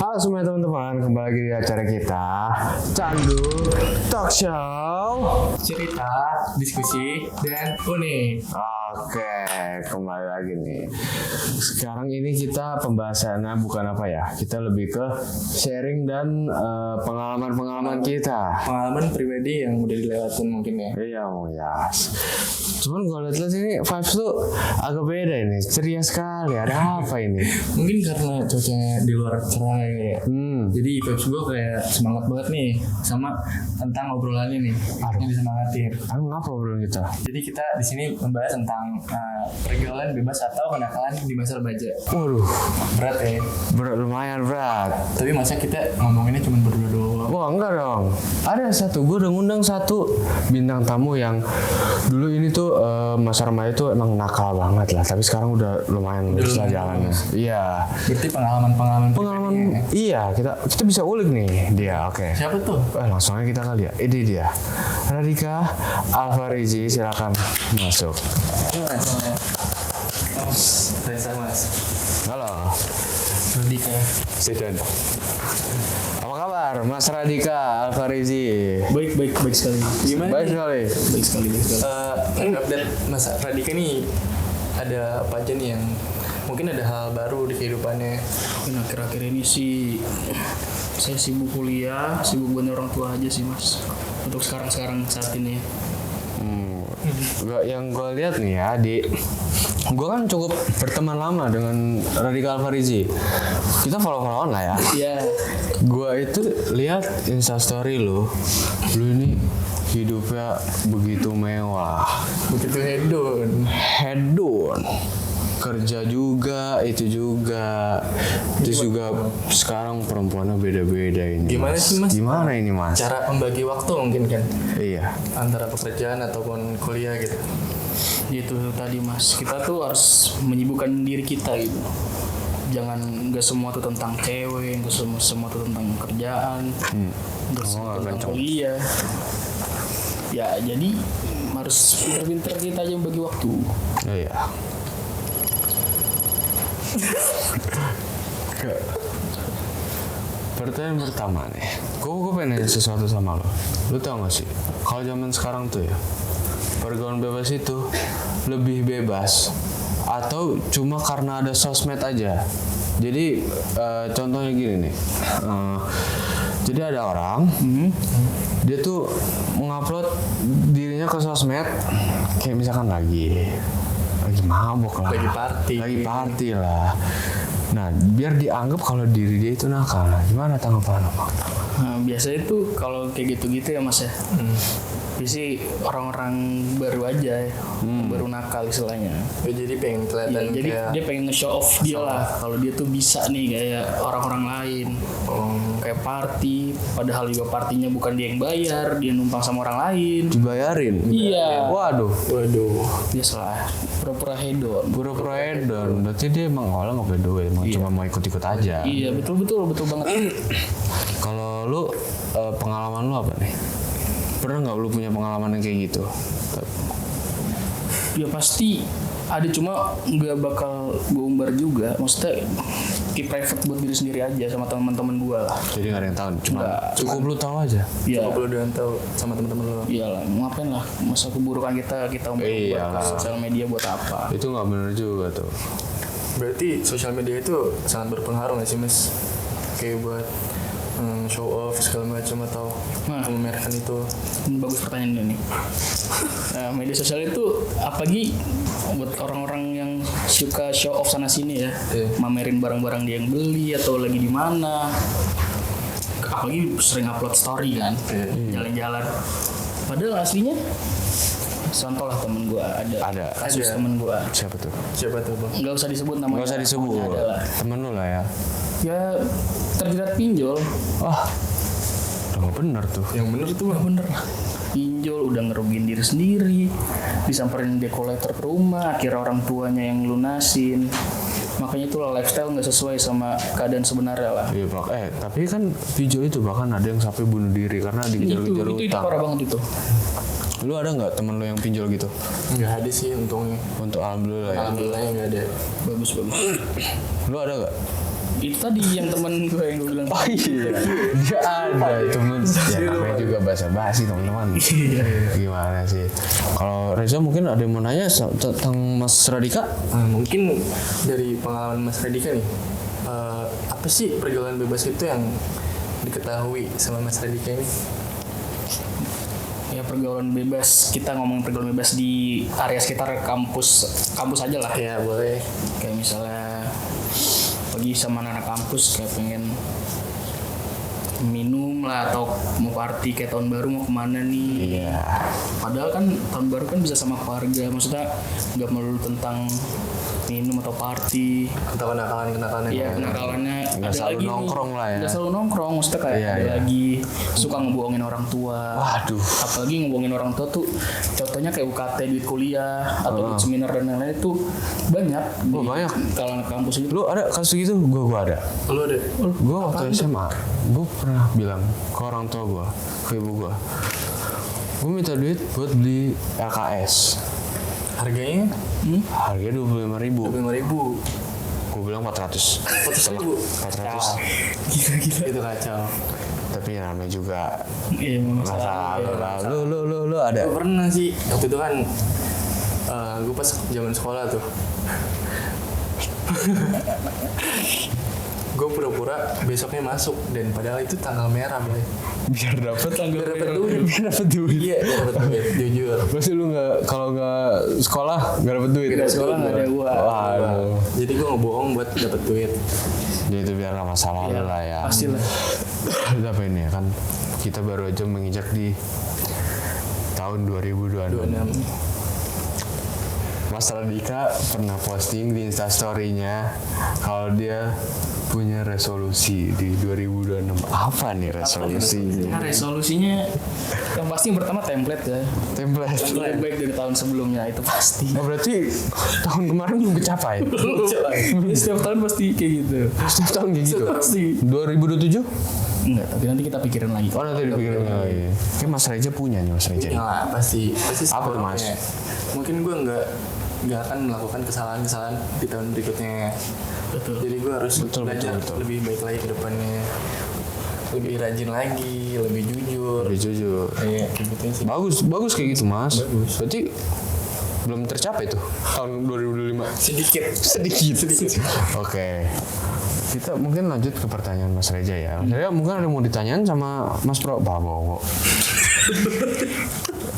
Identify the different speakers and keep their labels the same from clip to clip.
Speaker 1: Halo semua teman-teman, kembali lagi di acara kita Candu Talk Show.
Speaker 2: Cerita, diskusi, dan unik.
Speaker 1: Oke, kembali lagi nih. Sekarang ini kita pembahasannya bukan apa ya, kita lebih ke sharing dan pengalaman-pengalaman kita.
Speaker 2: Pengalaman pribadi yang udah dilewatin mungkin ya.
Speaker 1: Iya, ya. Cuman gue liat sini vibes tuh agak beda ini, ceria sekali. Ada apa ini?
Speaker 2: Mungkin karena cuacanya di luar cerah ya. Jadi vibes gue kayak semangat banget nih sama tentang obrolannya nih. Yang disemangatin.
Speaker 1: Emang apa obrolan kita?
Speaker 2: Jadi kita di sini membahas tentang pergaulan bebas atau kenakalan di masa remaja.
Speaker 1: Waduh,
Speaker 2: Berat ya.
Speaker 1: lumayan berat.
Speaker 2: Tapi masa kita ngomonginnya cuma berdua doang.
Speaker 1: Wah enggak dong. Ada satu, gue udah ngundang satu bintang tamu yang dulu ini tuh masa remaja tuh emang nakal banget lah. Tapi sekarang udah lumayan bisa jalannya. Iya.
Speaker 2: Berarti pengalaman
Speaker 1: Pengalaman, iya kita bisa ulik nih dia. Oke.
Speaker 2: siapa tuh?
Speaker 1: Langsung aja kita kali ya. Ini dia, Radhika Alfarizi, silakan masuk.
Speaker 2: Mas.
Speaker 1: Halo.
Speaker 2: Radhika.
Speaker 1: Sidan. Apa kabar, Mas Radhika Alfarizi?
Speaker 2: Baik sekali. Gimana?
Speaker 1: Baik sekali.
Speaker 2: Baik sekali. Update Mas Radhika nih ada apa aja nih yang mungkin ada hal baru di kehidupannya?
Speaker 3: Nah, akhir-akhir ini sih saya sibuk kuliah, sibuk bantu orang tua aja sih mas. Untuk sekarang saat ini.
Speaker 1: Yang gue lihat nih ya, gue kan cukup berteman lama dengan Radhika Alfarizi. Kita follow-followan lah ya.
Speaker 3: Iya.
Speaker 1: Gue itu lihat Instastory lu ini hidupnya begitu mewah,
Speaker 2: Begitu hedon.
Speaker 1: kerja juga, itu juga, terus juga sekarang perempuannya beda-beda ini.
Speaker 2: Gimana sih, Mas?
Speaker 1: Gimana ini Mas?
Speaker 2: Cara membagi waktu mungkin kan
Speaker 1: Iya.
Speaker 2: antara pekerjaan ataupun kuliah gitu.
Speaker 3: Itu tadi mas. Kita tuh harus menyibukkan diri kita gitu. Jangan nggak semua tuh tentang cewek, nggak semua tuh tentang kerjaan, nggak semua tentang kuliah. Ya jadi harus pinter-pinter kita aja bagi waktu.
Speaker 1: Iya. Pertanyaan pertama nih, gue pengen nanya sesuatu sama lo. Lo tau gak sih, kalau zaman sekarang tuh ya, pergaulan bebas itu lebih bebas atau cuma karena ada sosmed aja? Jadi contohnya gini nih, jadi ada orang, dia tuh mengupload dirinya ke sosmed, kayak misalkan lagi mabok lah, lagi party lah. Nah, biar dianggap kalau diri dia itu nakal. Nah, gimana tanggapan lo?
Speaker 3: Nah, biasanya tuh kalau kayak gitu-gitu ya mas ya. Biasanya orang-orang baru aja ya, baru nakal istilahnya.
Speaker 2: Ya, jadi pengen kelihatan
Speaker 3: Ya, jadi
Speaker 2: kayak
Speaker 3: dia pengen nge-show off dia lah. Kalau dia tuh bisa nih kayak orang-orang lain. Kayak party, padahal juga partinya bukan dia yang bayar, dia numpang sama orang lain.
Speaker 1: Dibayarin?
Speaker 3: Iya.
Speaker 1: Waduh.
Speaker 3: Biasalah, pura-pura hedon.
Speaker 1: Pura-pura hedon. Berarti dia emang awalnya nggak punya duit, emang cuma mau ikut-ikut aja.
Speaker 3: Iya, betul banget.
Speaker 1: Kalau lu pengalaman lu apa nih? Pernah nggak lu punya pengalaman yang kayak gitu?
Speaker 3: Ya pasti ada, cuma nggak bakal gue umbar juga. Maksudnya keep private buat diri sendiri aja sama teman-teman gue lah.
Speaker 1: Jadi nggak ada yang tahu, cuma
Speaker 3: Nggak.
Speaker 1: cukup lu tahu aja.
Speaker 3: Iya.
Speaker 2: Coba lu udah tahu sama teman-teman lu.
Speaker 3: Iyalah, ngapain lah masa keburukan kita umbar
Speaker 1: Iyalah.
Speaker 3: ke sosial media buat apa?
Speaker 1: Itu nggak bener juga tuh.
Speaker 2: Berarti sosial media itu sangat berpengaruh nggak sih mas? Kayak buat show off segala macam atau memamerkan itu.
Speaker 3: Bagus pertanyaan ini. Nah, media sosial itu apalagi buat orang-orang yang suka show off sana sini ya, mamerin barang-barang dia yang beli atau lagi di mana. Apalagi sering upload story kan, jalan-jalan. Padahal aslinya, contoh lah temen gue ada kasus temen gue.
Speaker 1: Siapa tuh?
Speaker 2: Siapa tuh bang?
Speaker 3: Nggak usah disebut namanya.
Speaker 1: Nggak usah disebut.
Speaker 3: Pokoknya ada lah.
Speaker 1: Temen lu lah ya.
Speaker 3: Ya terjerat pinjol.
Speaker 1: Udah nggak bener tuh.
Speaker 2: Yang bener tuh bang.
Speaker 3: Bener lah. Pinjol udah ngerugiin diri sendiri, disamperin debt collector ke rumah, akhirnya orang tuanya yang lunasin. Makanya itulah lifestyle nggak sesuai sama keadaan sebenarnya lah.
Speaker 1: Iya Pak. Tapi kan video itu bahkan ada yang sampai bunuh diri karena dikejar-kejar
Speaker 3: Itu
Speaker 1: utang.
Speaker 3: parah banget itu.
Speaker 1: Lu ada nggak temen lu yang pinjol gitu?
Speaker 2: Nggak ada sih untungnya.
Speaker 1: Untuk alhamdulillah ya.
Speaker 2: Alhamdulillah nggak ada.
Speaker 3: Bagus.
Speaker 1: Lu ada nggak?
Speaker 3: Itu tadi yang temen gue yang gue bilang.
Speaker 1: Oh iya, dia ada temen. Ya namanya juga basa-basi teman-teman. Gimana sih? Kalau Reza mungkin ada yang mau nanya tentang Mas Radika?
Speaker 2: Mungkin dari pengalaman Mas Radika nih, apa sih pergaulan bebas itu yang diketahui sama Mas Radika ini?
Speaker 3: Ya pergaulan bebas, kita ngomongin pergaulan bebas di area sekitar kampus aja lah.
Speaker 2: Ya boleh.
Speaker 3: Kayak misalnya pergi sama anak kampus kayak pengen minum lah atau mau party kayak tahun baru mau kemana nih.
Speaker 1: Iya.
Speaker 3: Padahal kan tahun baru kan bisa sama keluarga, maksudnya nggak melulu tentang minum atau party.
Speaker 2: Atau kenakalan-kenakalan
Speaker 3: Iya, kenakalannya
Speaker 1: Nggak
Speaker 3: ada
Speaker 1: selalu
Speaker 3: lagi
Speaker 1: nongkrong lah ya.
Speaker 3: Nggak selalu nongkrong, maksudnya kayak
Speaker 1: Iya,
Speaker 3: ada
Speaker 1: iya.
Speaker 3: lagi suka ngebohongin orang tua.
Speaker 1: Waduh.
Speaker 3: Apalagi ngebohongin orang tua tuh contohnya kayak UKT, duit kuliah atau duit seminar dan lain-lain itu banyak.
Speaker 1: Oh, banyak.
Speaker 3: Kalau kampus itu.
Speaker 1: Lu ada kasus gitu? Gua ada.
Speaker 2: Lu ada?
Speaker 1: Gue waktu SMA, gue pernah bilang ke orang tua gue, ke ibu gue minta duit buat beli LKS.
Speaker 2: Harganya
Speaker 1: Harganya 25.000.
Speaker 2: 25.000.
Speaker 1: Gue bilang 400.
Speaker 2: 400.000.
Speaker 1: 400.
Speaker 3: Gila-gila.
Speaker 2: Itu kacau.
Speaker 1: Tapi ya namanya juga
Speaker 3: Iya,
Speaker 1: masalah lah. Lu ada?
Speaker 2: Gue pernah sih waktu itu kan, gue pas zaman sekolah tuh. Gue pura-pura besoknya masuk dan padahal itu tanggal merah, Boy.
Speaker 1: Biar dapet
Speaker 2: Biar dapet duit.
Speaker 1: Biar dapet duit.
Speaker 2: Iya, biar dapet duit, jujur.
Speaker 1: Berarti lu kalau nggak sekolah nggak dapet duit?
Speaker 3: Nggak sekolah nggak ada uang.
Speaker 1: Waduh.
Speaker 2: Jadi gue ngebohong buat dapet duit.
Speaker 1: Jadi itu biar nggak masalah
Speaker 3: Iya,
Speaker 1: lah ya.
Speaker 3: pastilah.
Speaker 1: Tapi ini ya kan kita baru aja menginjak di tahun 2026.
Speaker 2: 26.
Speaker 1: Mas Radika pernah posting di Instastory-nya kalau dia punya resolusi di 2026. Apa nih resolusinya?
Speaker 3: Nah, resolusinya yang pasti yang pertama template ya.
Speaker 1: Template.
Speaker 3: Lebih baik dari tahun sebelumnya itu pasti.
Speaker 1: Oh, berarti tahun kemarin belum kecapai?
Speaker 3: Setiap tahun pasti kayak gitu.
Speaker 1: Setiap tahun kayak gitu?
Speaker 3: Pasti.
Speaker 1: 2027?
Speaker 3: Enggak, tapi nanti kita pikirin lagi.
Speaker 1: Oh, nanti dipikirin lagi. Kayak Mas Reza punya nih Mas Reza.
Speaker 2: Nah, pasti
Speaker 1: Apa tuh, Mas?
Speaker 2: semuanya. Mungkin gue nggak akan melakukan kesalahan-kesalahan di tahun berikutnya.
Speaker 3: Betul.
Speaker 2: Jadi gue harus
Speaker 1: Betul,
Speaker 2: belajar
Speaker 1: betul.
Speaker 2: lebih baik lagi ke depannya, lebih rajin lagi, lebih jujur.
Speaker 1: Lebih jujur.
Speaker 2: Iya, kayak gitu sih.
Speaker 1: Bagus kayak gitu Mas.
Speaker 2: Bagus.
Speaker 1: Berarti belum tercapai tuh tahun 2025.
Speaker 2: Sedikit.
Speaker 1: Oke. Kita mungkin lanjut ke pertanyaan Mas Reza ya. Mas Reza mungkin ada yang mau ditanyain sama Mas Pro. Bawa.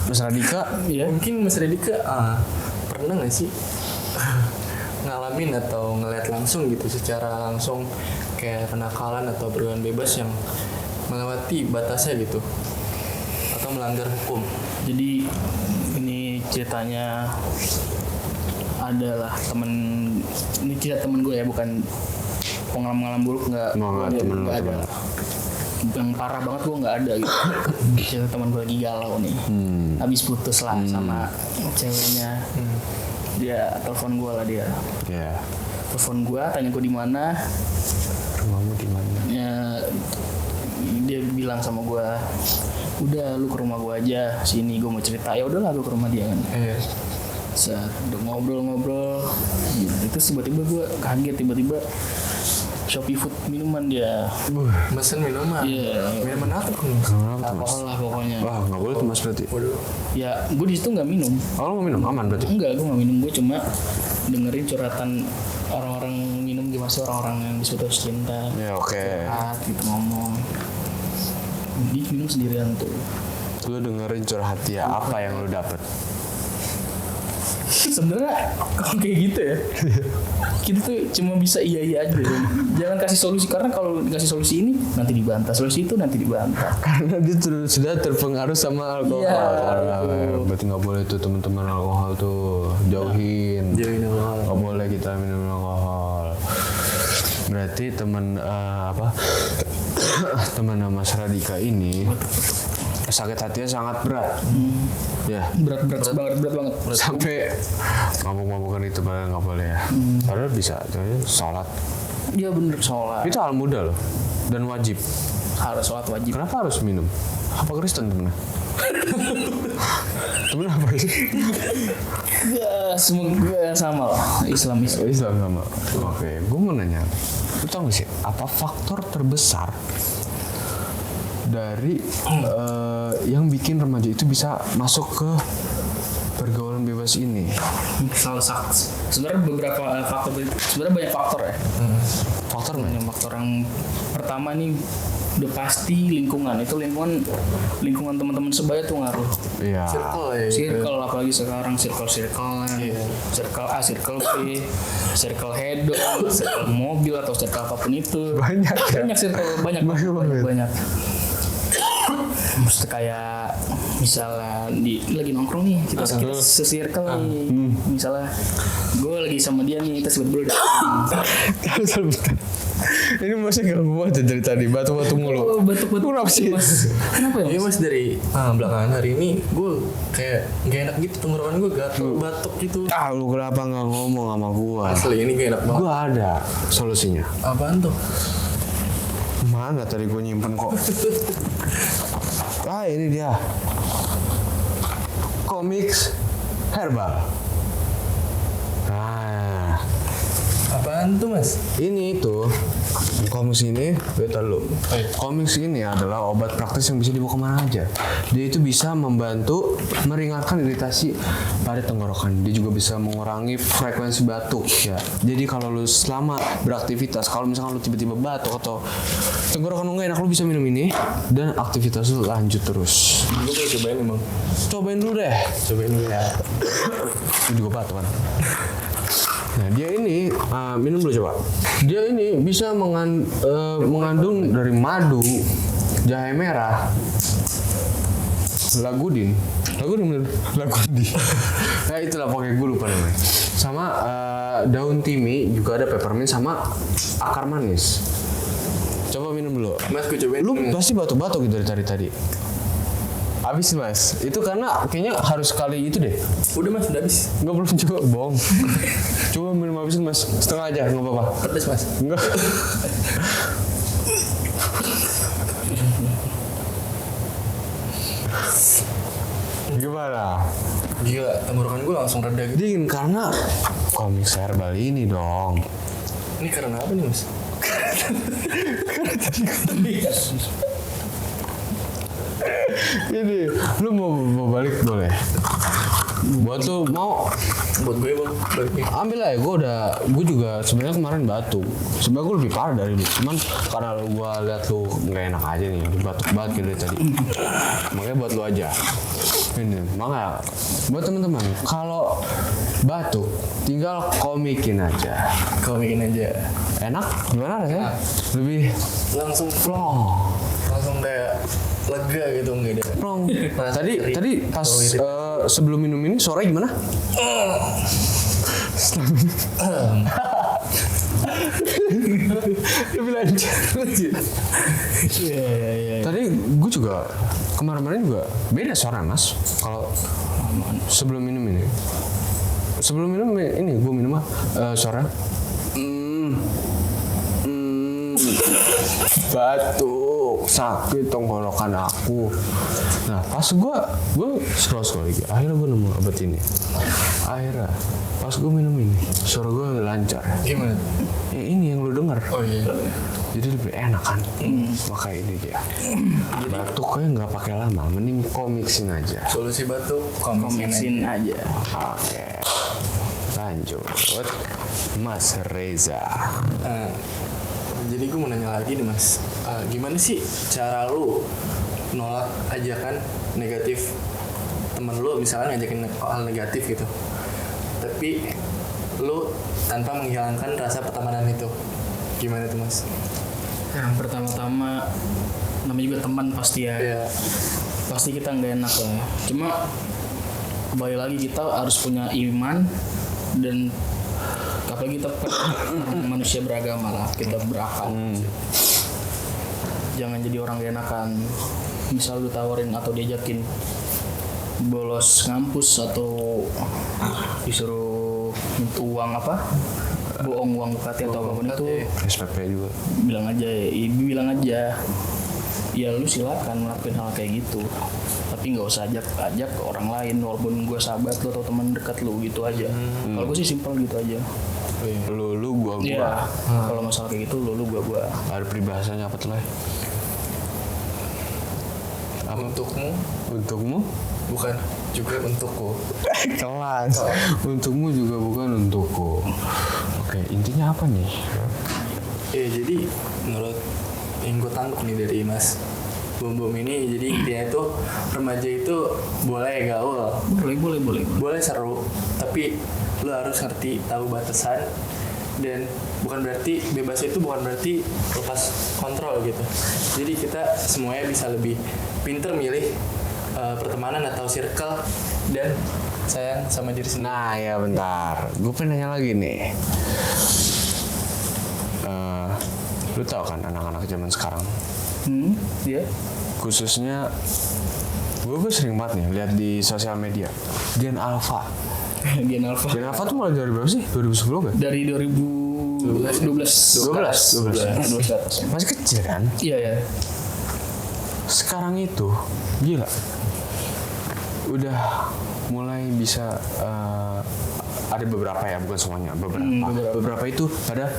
Speaker 1: Mas Radika,
Speaker 3: Iya.
Speaker 2: Mungkin Mas Radika pernah nggak sih ngalamin atau ngeliat langsung gitu secara langsung kayak kenakalan atau pergaulan bebas yang melewati batasnya gitu atau melanggar hukum?
Speaker 3: Jadi ini ceritanya adalah ini cerita temen gue ya, bukan pengalaman buruk, nggak
Speaker 1: temen lu,
Speaker 3: nggak ada.
Speaker 1: temen.
Speaker 3: Yang parah banget gue nggak ada gitu. Cerita teman gue lagi galau nih, habis putus lah sama ceweknya. Dia telepon gue lah, dia
Speaker 1: ya.
Speaker 3: telepon gue, tanya gue di mana.
Speaker 1: Rumahmu di mana?
Speaker 3: Ya, dia bilang sama gue, udah lu ke rumah gue aja, sini gue mau cerita. Ya udahlah, gue ke rumah dia kan. Saat udah ngobrol itu tiba-tiba gue kaget, tiba-tiba Shopee Food minuman dia.
Speaker 2: Mesen minuman.
Speaker 3: Iya.
Speaker 2: Minuman apa tuh?
Speaker 3: Alkohol lah pokoknya.
Speaker 1: Wah, nggak boleh tuh Mas berarti.
Speaker 2: Waduh.
Speaker 3: Ya, gue di situ nggak minum.
Speaker 1: Oh, lo mau minum aman berarti?
Speaker 3: Enggak, gue nggak minum. Gue cuma dengerin curhatan orang-orang minum, gimana sih orang-orang yang disuruh cinta.
Speaker 1: Ya oke.
Speaker 3: Gitu ngomong. Dia minum sendirian tuh.
Speaker 1: Lu dengerin curhat dia, apa yang lu dapet?
Speaker 3: Sebenarnya kalau kayak gitu ya, kita tuh cuma bisa iya aja. Jangan kasih solusi, karena kalau dikasih solusi ini nanti dibantah, solusi itu nanti dibantah.
Speaker 1: Karena dia sudah terpengaruh sama alkohol.
Speaker 3: Iya,
Speaker 1: Berarti nggak boleh tuh teman-teman alkohol tuh jauhin.
Speaker 2: Jauhin alkohol.
Speaker 1: Nggak boleh kita minum alkohol. Berarti teman Mas Radika ini sakit hatinya sangat berat. Ya.
Speaker 3: Berat banget.
Speaker 1: Sampai mabuk-mabukan itu padahal nggak boleh ya. Padahal bisa, jadi sholat.
Speaker 3: Iya bener, sholat.
Speaker 1: Itu hal mudah loh dan wajib.
Speaker 3: Harus sholat wajib.
Speaker 1: Kenapa harus minum? Apa Kristen temennya? Temen apa sih?
Speaker 3: Ya, semoga sama lah. Islam.
Speaker 1: Islam sama. Oke, gue mau nanya. Lu tau gak sih apa faktor terbesar dari yang bikin remaja itu bisa masuk ke pergaulan bebas ini?
Speaker 3: Salah satu sebenarnya beberapa faktor, sebenarnya banyak faktor ya.
Speaker 1: Faktor
Speaker 3: Yang faktor yang pertama nih udah pasti lingkungan. Itu lingkungan teman-teman sebaya tuh ngaruh.
Speaker 1: Iya.
Speaker 3: Circle apalagi sekarang circle-circlean, circle A, circle B, circle hedon, circle mobil atau circle apapun itu.
Speaker 1: Banyak ya?
Speaker 3: Banyak circle, banyak. Mesti kayak misalnya lagi nongkrong nih kita se-circle nih, misalnya gue lagi sama dia nih, kita sebut-sebut
Speaker 1: Ini masih gak banget dari tadi batu-batu mulu.
Speaker 3: batu-batu.
Speaker 1: Kenapa sih?
Speaker 3: Kenapa ya?
Speaker 2: Iya mas, dari belakangan hari ini gue kayak gak enak gitu, tenggorokan gue gatel, batuk gitu.
Speaker 1: Ah, lu kenapa gak ngomong sama gua?
Speaker 2: Asli ini gak enak banget.
Speaker 1: Gua ada solusinya.
Speaker 2: Apaan tuh?
Speaker 1: Mana tadi gua nyimpen kok? Ah, ini dia. Comics herbal. Nah,
Speaker 2: Apaan tuh mas?
Speaker 1: ini itu komiks ini, betul lu. Komiks ini adalah obat praktis yang bisa dibawa kemana aja. Dia itu bisa membantu meringankan iritasi pada tenggorokan. Dia juga bisa mengurangi frekuensi batuk ya. Jadi kalau lu selama beraktivitas, kalau misalkan lu tiba-tiba batuk atau tenggorokan lu nggak enak, lu bisa minum ini dan aktivitas lu lanjut terus.
Speaker 2: Gue kayak cobain nih bang.
Speaker 1: Cobain dulu deh.
Speaker 2: Cobain dulu ya.
Speaker 1: Lu juga batuk kan? Nah dia ini minum dulu coba. Dia ini bisa mengandung dari madu, jahe merah, lagudin. Nah itulah pokoknya gue lupa namanya. Sama daun timi, juga ada peppermint sama akar manis. Coba minum dulu.
Speaker 2: Mas gue cobain.
Speaker 1: Lu pasti batuk-batuk gitu dari tadi. Habis mas, itu karena kayaknya harus kali itu deh.
Speaker 2: Udah mas, udah habis.
Speaker 1: Enggak, belum coba, bohong. Coba minum habisin mas, setengah aja, nggak apa-apa.
Speaker 2: Pedes mas.
Speaker 1: Enggak. Gimana?
Speaker 2: Gila, tenggorokan gue langsung reda gitu.
Speaker 1: Dingin karena komiks herbal ini dong.
Speaker 2: Ini karena apa nih mas?
Speaker 1: Ini, lu mau balik boleh? Buat lu mau
Speaker 2: Buat gue bang, baliknya.
Speaker 1: ambil aja. Gue juga sebenarnya kemarin batuk. Sebenarnya gue lebih parah dari lu. Cuman karena gue liat lu nggak enak aja nih, lu batuk banget gitu dari tadi. Makanya buat lu aja. Ini, makanya buat teman-teman kalau batuk tinggal komikin aja.
Speaker 2: Komikin aja.
Speaker 1: Enak? Gimana rasanya? Lebih
Speaker 2: Langsung
Speaker 1: plong.
Speaker 2: langsung kayak lega gitu, enggak ada.
Speaker 1: Plong. Nah, tadi pas sebelum minum ini sore gimana? Setelah minum. Lebih lancar.
Speaker 3: Iya.
Speaker 1: Tadi gue juga kemarin juga beda suara mas. Kalau sebelum minum ini, gue minum suara batuk, sakit tenggorokan aku. Nah pas gue scroll lagi, akhirnya gue nemu obat ini. Akhirnya pas gue minum ini, suara gue lancar.
Speaker 2: Gimana?
Speaker 1: Ya ini yang lu denger.
Speaker 2: Oh iya.
Speaker 1: Jadi lebih enak kan. Maka ini dia. Batuknya nggak pakai lama, mending komiksin aja.
Speaker 2: Solusi batuk,
Speaker 3: Komiksin aja.
Speaker 1: Oke. Lanjut, Mas Reza.
Speaker 2: Jadi gue mau nanya lagi nih mas, gimana sih cara lu nolak ajakan negatif temen lu, misalnya ngajakin hal negatif gitu, tapi lu tanpa menghilangkan rasa pertemanan itu, gimana tuh mas?
Speaker 3: Yang pertama-tama namanya juga teman pasti ya.
Speaker 2: Iya.
Speaker 3: Pasti kita nggak enak lah. Cuma kembali lagi kita harus punya iman dan apalagi kita manusia beragama lah, kita berakal. Jangan jadi orang gak enakan. Misal lu tawarin atau diajakin bolos ngampus atau disuruh minta uang apa, bohong uang UKT atau apapun itu,
Speaker 1: SPP juga.
Speaker 3: bilang aja ya lu silakan ngelakuin hal kayak gitu, tapi nggak usah ajak orang lain walaupun gue sahabat lu atau teman dekat lu gitu aja. Kalau gue sih simpel gitu aja.
Speaker 1: Lu gua.
Speaker 3: Iya. Kalau masalah kayak gitu lu gua.
Speaker 1: Ada peribahasanya apa tuh lah? Untukmu
Speaker 2: bukan juga untukku.
Speaker 1: kelas. Untukmu juga bukan untukku. Oke, intinya apa nih?
Speaker 2: Jadi menurut yang gue tangkap nih dari Mas Bom ini, jadi dia itu remaja itu boleh gaul, boleh seru, tapi lu harus ngerti tahu batasan, dan bukan berarti bebas itu bukan berarti lepas kontrol gitu. Jadi kita semuanya bisa lebih pinter milih pertemanan atau circle dan sayang sama diri sendiri.
Speaker 1: Nah ya bentar, gue pengen nanya lagi nih. Lu tau kan anak-anak zaman sekarang?
Speaker 3: Iya.
Speaker 1: Khususnya gue sering banget nih lihat di sosial media Gen Alpha.
Speaker 3: Gen Alpha.
Speaker 1: Gen Alpha tuh mulai dari berapa sih? 2010 kan?
Speaker 3: Dari 2012. 12 ke atas.
Speaker 1: Masih kecil kan?
Speaker 3: Iya.
Speaker 1: Sekarang itu gila, udah mulai bisa ada beberapa ya, bukan semuanya, beberapa itu pada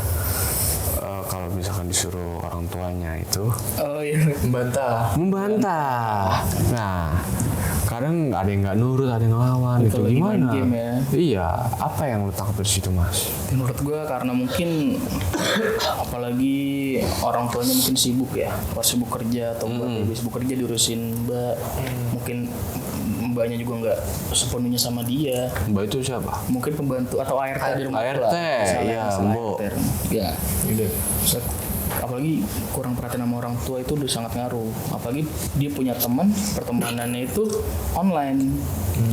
Speaker 1: kalau misalkan disuruh orang tuanya itu membantah. Nah, kadang ada yang nggak nurut, ada yang ngelawan gitu. Gimana?
Speaker 3: Game ya.
Speaker 1: Iya, apa yang lu tangkap dari situ, Mas?
Speaker 3: Menurut gue karena mungkin apalagi orang tuanya mungkin sibuk ya, pas sibuk kerja atau mbak sibuk kerja diurusin mbak, mungkin mbaknya juga nggak sepenuhnya sama dia.
Speaker 1: Mbak itu siapa?
Speaker 3: Mungkin pembantu atau ART di rumah.
Speaker 1: ART, iya, Mbok.
Speaker 3: Ya, gitu. Apalagi kurang perhatian sama orang tua itu udah sangat ngaruh. Apalagi dia punya teman, pertemanannya itu online.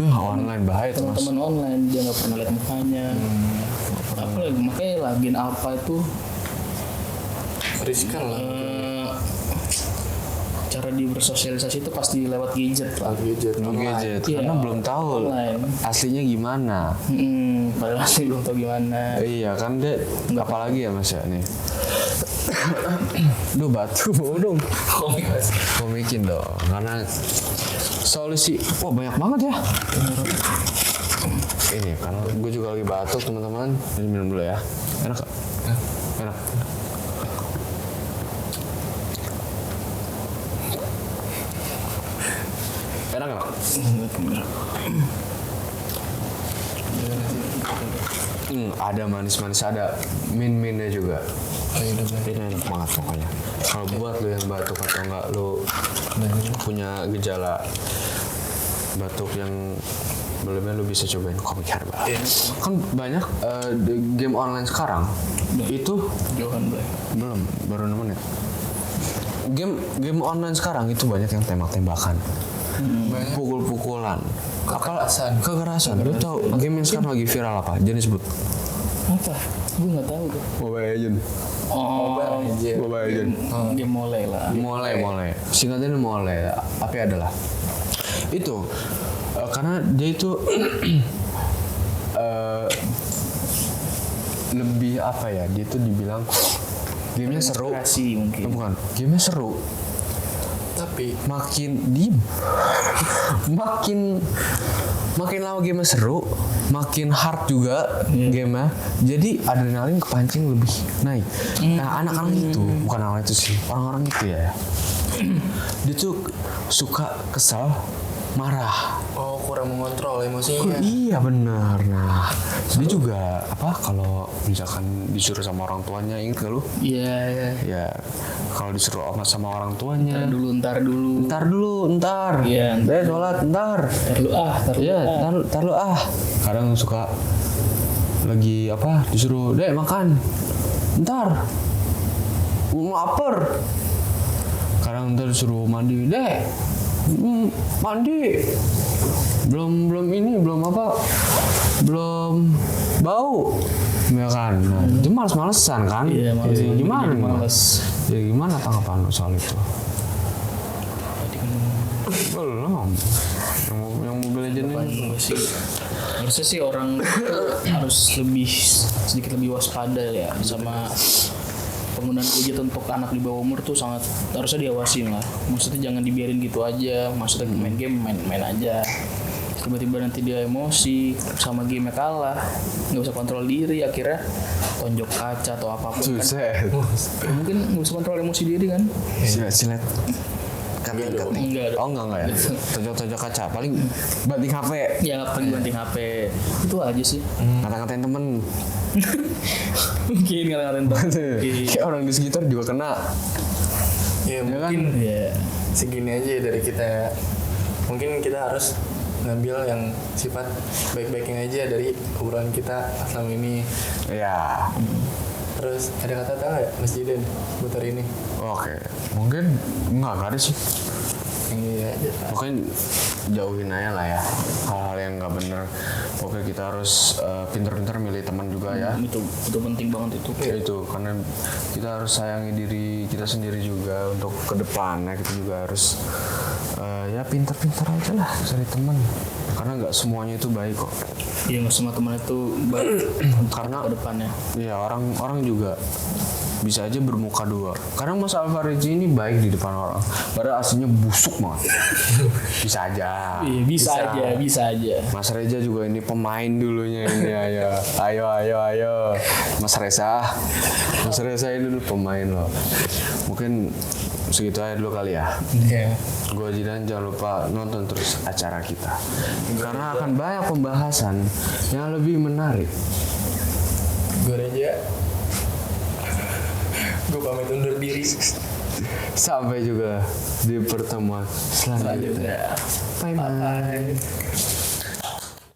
Speaker 1: Online bahaya tuh, Mas.
Speaker 3: Teman-teman online, dia nggak pernah lihat mukanya. Apalagi makanya lah Gen Alpha itu
Speaker 2: riskan lah.
Speaker 3: Cara dia bersosialisasi itu pasti lewat gadget lah.
Speaker 1: Gadget. Karena belum tahu
Speaker 3: online.
Speaker 1: aslinya gimana.
Speaker 3: Padahal asli belum tahu gimana.
Speaker 1: Iya kan dia, apalagi ya Mas ya nih. Duh batu dong. Komikin dong. Karena solusi, wah banyak banget ya. Ini karena gue juga lagi batuk teman-teman. Ini minum dulu ya. Enak gak? Enak. Enak gak? Ada manis-manis, ada min-minnya juga. Ini enak banget pokoknya. Kalau buat lu yang batuk atau enggak lu punya gejala batuk yang belumnya, lu bisa cobain komik herbal. Kan banyak game online sekarang itu belum, baru 6 menit. Game online sekarang itu banyak yang tembak-tembakan, pukul-pukulan, kekerasan. Lu tau game yang sekarang lagi viral apa? Jangan disebut.
Speaker 3: Apa? Gue nggak tahu tuh.
Speaker 1: Mobile Legends. Mobile Legends.
Speaker 3: Game mulai lah.
Speaker 1: Mulai. Singkatnya mulai. Apa adalah itu karena dia itu lebih apa ya? Dia itu dibilang gamenya seru.
Speaker 3: Mungkin.
Speaker 1: Bukan. Gamenya seru. Tapi makin diem, makin lama game seru, makin hard juga game-nya. Jadi adrenalin kepancing lebih naik. Nah anak-anak itu, bukan anak itu sih, orang-orang itu ya, dia tuh suka kesal, marah.
Speaker 2: Oh, kurang mengontrol emosinya.
Speaker 1: Iya benar. Nah dia juga apa kalau misalkan disuruh sama orang tuanya, inget gak lu?
Speaker 3: Iya.
Speaker 1: Ya kalau disuruh sama orang tuanya.
Speaker 3: Ntar dulu. Iya.
Speaker 1: Sholat ntar. Ntar lu. Kadang suka lagi apa disuruh deh makan. Ntar. Mau lapar. Kadang ntar disuruh mandi deh. Mandi. Belum bau. Ya kan. Nah, itu males-malesan kan?
Speaker 3: Iya, males.
Speaker 1: Gimana?
Speaker 3: Males.
Speaker 1: Ya gimana tanggapan lu soal itu? Belum. Yang Mobile Legends ini
Speaker 3: Harusnya sih orang harus sedikit lebih waspada ya sama penggunaan gadget untuk anak di bawah umur tuh sangat harusnya diawasin lah. Maksudnya jangan dibiarin gitu aja. Maksudnya main game main aja. tiba-tiba nanti dia emosi sama game kalah, nggak bisa kontrol diri, akhirnya tonjok kaca atau apapun kan.
Speaker 1: Suset.
Speaker 3: Ya, mungkin nggak bisa kontrol emosi diri kan.
Speaker 1: Silet. Kating.
Speaker 3: Enggak ada.
Speaker 1: Oh enggak ya. Tonjok kaca. Paling banting HP.
Speaker 3: Ya paling banting HP itu aja sih.
Speaker 1: Ngata-ngatain temen.
Speaker 3: Mungkin ngelarin
Speaker 1: Kayak orang di sekitar juga kena.
Speaker 2: Ya
Speaker 1: kan?
Speaker 2: mungkin
Speaker 3: ya
Speaker 2: segini aja dari kita ya. Mungkin kita harus ngambil yang sifat baik-baiknya aja dari obrolan kita selama ini.
Speaker 1: Ya.
Speaker 2: Terus ada kata-kata nggak Mas Jidan buat hari ini?
Speaker 1: Oke. Mungkin enggak ada sih.
Speaker 2: Iya aja.
Speaker 1: Mungkin jauhin aja lah ya hal-hal yang nggak bener. Oke, kita harus pinter-pinter milih teman juga ya.
Speaker 3: itu penting banget itu.
Speaker 1: Itu karena kita harus sayangi diri kita sendiri juga untuk kedepannya. Kita juga harus ya pinter-pinter aja lah cari teman. Karena nggak semuanya itu baik kok.
Speaker 3: Iya nggak semua teman itu baik
Speaker 1: Karena
Speaker 3: ke depannya.
Speaker 1: ya orang juga bisa aja bermuka dua. Karena Mas Alvarezi ini baik di depan orang, padahal aslinya busuk banget. Bisa aja.
Speaker 3: Iya bisa aja.
Speaker 1: Mas Reza juga ini pemain dulunya ini ayo. Mas Reza ini dulu pemain loh. Mungkin segitu aja dulu kali ya.
Speaker 2: Iya.
Speaker 1: Gua Jidan, jangan lupa nonton terus acara kita karena akan banyak pembahasan yang lebih menarik.
Speaker 2: Gue Reja. Gue pamit undur diri.
Speaker 1: Sampai juga di pertemuan selanjutnya. Bye bye.